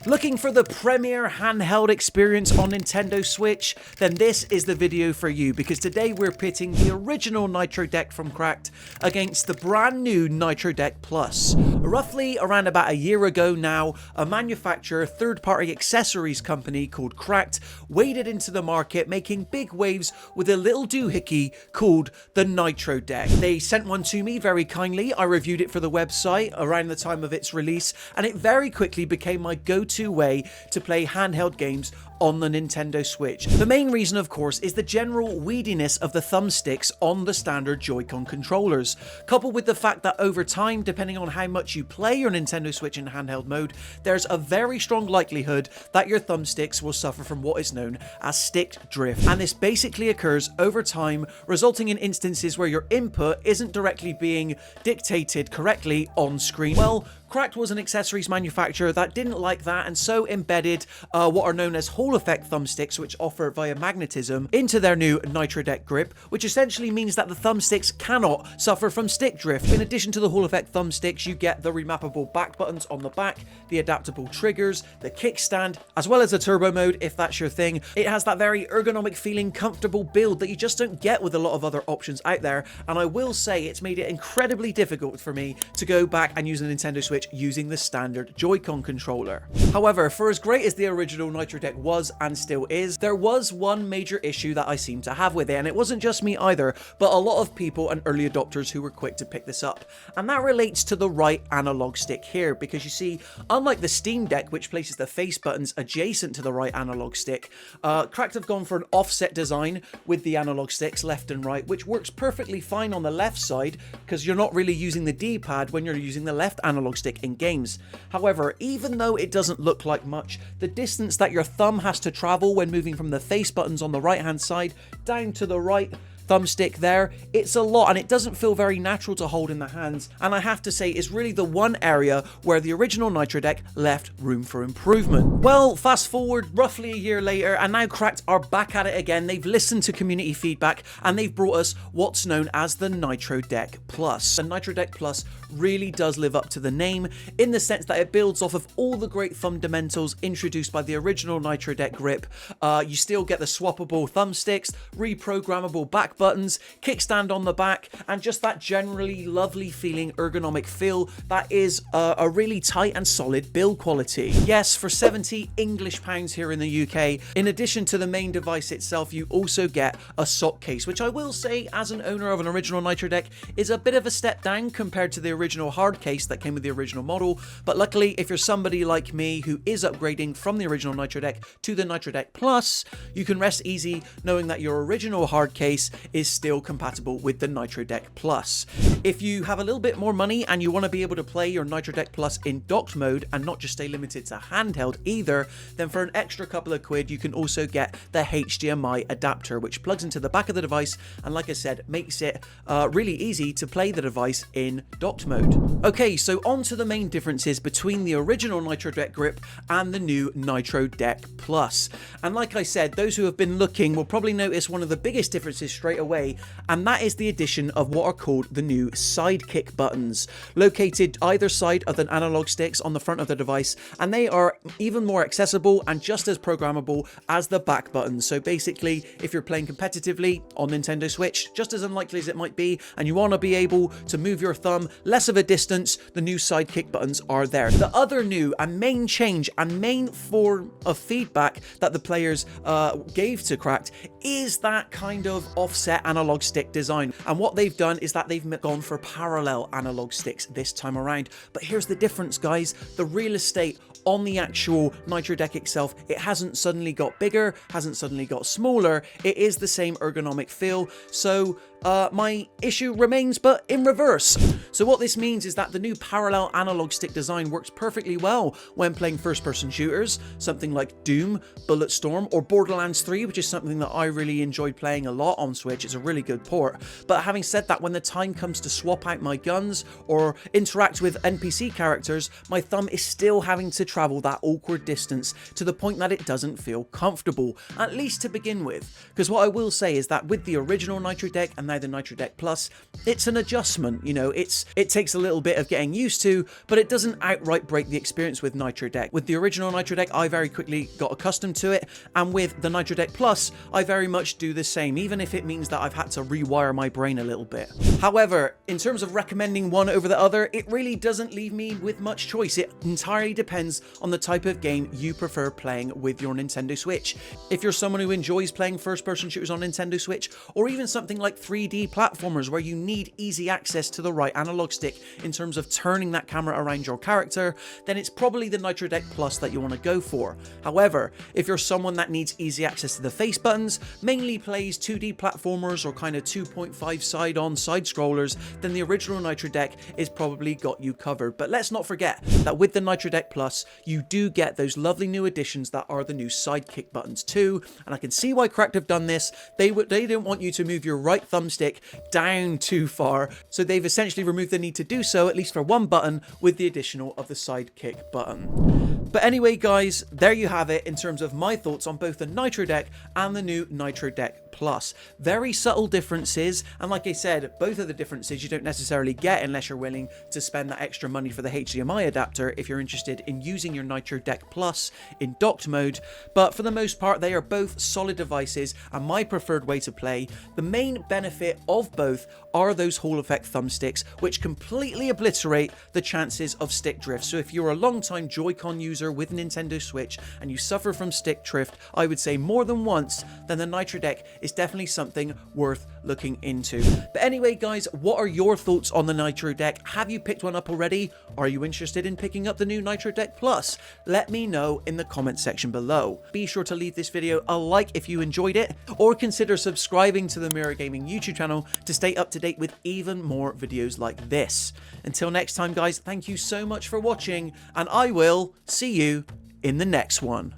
Looking for the premier handheld experience on Nintendo Switch? Then this is the video for you, because today we're pitting the original Nitro Deck from Cracked against the brand new Nitro Deck Plus. Roughly around about a year ago now, a manufacturer third-party accessories company called Cracked waded into the market, making big waves with a little doohickey called the Nitro Deck. They sent one to me very kindly. I reviewed it for the website around the time of its release, and it very quickly became my go-to way to play handheld games on the Nintendo Switch. The main reason, of course, is the general weediness of the thumbsticks on the standard Joy-Con controllers, coupled with the fact that over time, depending on how much you play your Nintendo Switch in handheld mode, there's a very strong likelihood that your thumbsticks will suffer from what is known as stick drift. And this basically occurs over time, resulting in instances where your input isn't directly being dictated correctly on screen. Well, Cracked was an accessories manufacturer that didn't like that, and so embedded what are known as Hall effect thumbsticks, which offer via magnetism, into their new Nitro Deck grip, which essentially means that the thumbsticks cannot suffer from stick drift. In addition to the Hall effect thumbsticks, you get the remappable back buttons on the back, the adaptable triggers, the kickstand, as well as a turbo mode if that's your thing. It has that very ergonomic feeling, comfortable build that you just don't get with a lot of other options out there, and I will say it's made it incredibly difficult for me to go back and use a Nintendo Switch using the standard Joy-Con controller. However, for as great as the original Nitro Deck was and still is, there was one major issue that I seem to have with it, and it wasn't just me either, but a lot of people and early adopters who were quick to pick this up. And that relates to the right analog stick here, because you see, unlike the Steam Deck, which places the face buttons adjacent to the right analog stick, Cracked have gone for an offset design with the analog sticks left and right, which works perfectly fine on the left side, because you're not really using the D-pad when you're using the left analog stick in games. However, even though it doesn't look like much, the distance that your thumb has to travel when moving from the face buttons on the right hand side down to the right thumbstick there, it's a lot, and it doesn't feel very natural to hold in the hands, and I have to say it's really the one area where the original Nitro Deck left room for improvement. Well, fast forward roughly a year later, and now Cracked are back at it again. They've listened to community feedback, and they've brought us what's known as the Nitro Deck Plus. The Nitro Deck Plus really does live up to the name, in the sense that it builds off of all the great fundamentals introduced by the original Nitro Deck grip. You still get the swappable thumbsticks, reprogrammable back buttons, kickstand on the back, and just that generally lovely feeling ergonomic feel that is a really tight and solid build quality. Yes, for 70 English pounds here in the UK, in addition to the main device itself, you also get a sock case, which I will say, as an owner of an original Nitro Deck, is a bit of a step down compared to the original hard case that came with the original model. But luckily, if you're somebody like me who is upgrading from the original Nitro Deck to the Nitro Deck Plus, you can rest easy knowing that your original hard case is still compatible with the Nitro Deck Plus. If you have a little bit more money and you want to be able to play your Nitro Deck Plus in docked mode and not just stay limited to handheld either, then for an extra couple of quid you can also get the HDMI adapter, which plugs into the back of the device and, like I said, makes it really easy to play the device in docked mode. Okay, so on to the main differences between the original Nitro Deck grip and the new Nitro Deck Plus. And like I said, those who have been looking will probably notice one of the biggest differences straight away, and that is the addition of what are called the new sidekick buttons, located either side of the analog sticks on the front of the device, and they are even more accessible and just as programmable as the back buttons. So basically, if you're playing competitively on Nintendo Switch, just as unlikely as it might be, and you want to be able to move your thumb less of a distance, the new sidekick buttons are there. The other new and main change and main form of feedback that the players gave to Cracked is that kind of offset analog stick design. And what they've done is that they've gone for parallel analog sticks this time around. But here's the difference, guys. The real estate on the actual Nitro Deck itself, it hasn't suddenly got bigger, hasn't suddenly got smaller. It is the same ergonomic feel. So my issue remains, but in reverse. So what this means is that the new parallel analog stick design works perfectly well when playing first-person shooters, something like Doom, Bulletstorm, or Borderlands 3, which is something that I really enjoyed playing a lot on Switch. It's a really good port. But having said that, when the time comes to swap out my guns or interact with NPC characters, my thumb is still having to travel that awkward distance to the point that it doesn't feel comfortable, at least to begin with. Because what I will say is that with the original Nitro Deck and now the Nitro Deck Plus, it's an adjustment. You know, it takes a little bit of getting used to, but it doesn't outright break the experience with Nitro Deck. With the original Nitro Deck, I very quickly got accustomed to it, and with the Nitro Deck Plus, I very much do the same, even if it means that I've had to rewire my brain a little bit. However, in terms of recommending one over the other, it really doesn't leave me with much choice. It entirely depends on the type of game you prefer playing with your Nintendo Switch. If you're someone who enjoys playing first-person shooters on Nintendo Switch, or even something like 3D platformers where you need easy access to the right analog stick in terms of turning that camera around your character, then it's probably the Nitro Deck Plus that you want to go for. However, if you're someone that needs easy access to the face buttons, mainly plays 2D platformers or kind of 2.5 side-on side scrollers, then the original Nitro Deck is probably got you covered. But let's not forget that with the Nitro Deck Plus, you do get those lovely new additions that are the new sidekick buttons too, and I can see why Cracked have done this. They don't want you to move your right thumbstick down too far, so they've essentially removed the need to do so, at least for one button, with the additional of the sidekick button. But anyway guys, there you have it in terms of my thoughts on both the Nitro Deck and the new Nitro Deck Plus. Very subtle differences, and like I said, both of the differences you don't necessarily get unless you're willing to spend that extra money for the HDMI adapter if you're interested in using your Nitro Deck Plus in docked mode, but for the most part they are both solid devices and my preferred way to play. The main benefit of both are those Hall effect thumbsticks, which completely obliterate the chances of stick drift. So if you're a long-time Joy-Con user with Nintendo Switch and you suffer from stick drift, I would say more than once, then the Nitro Deck is definitely something worth looking into. But anyway guys, what are your thoughts on the Nitro Deck? Have you picked one up already? Are you interested in picking up the new Nitro Deck Plus? Let me know in the comment section below. Be sure to leave this video a like if you enjoyed it, or consider subscribing to the Mirror Gaming YouTube channel to stay up to date with even more videos like this. Until next time guys, thank you so much for watching, and I will see you in the next one.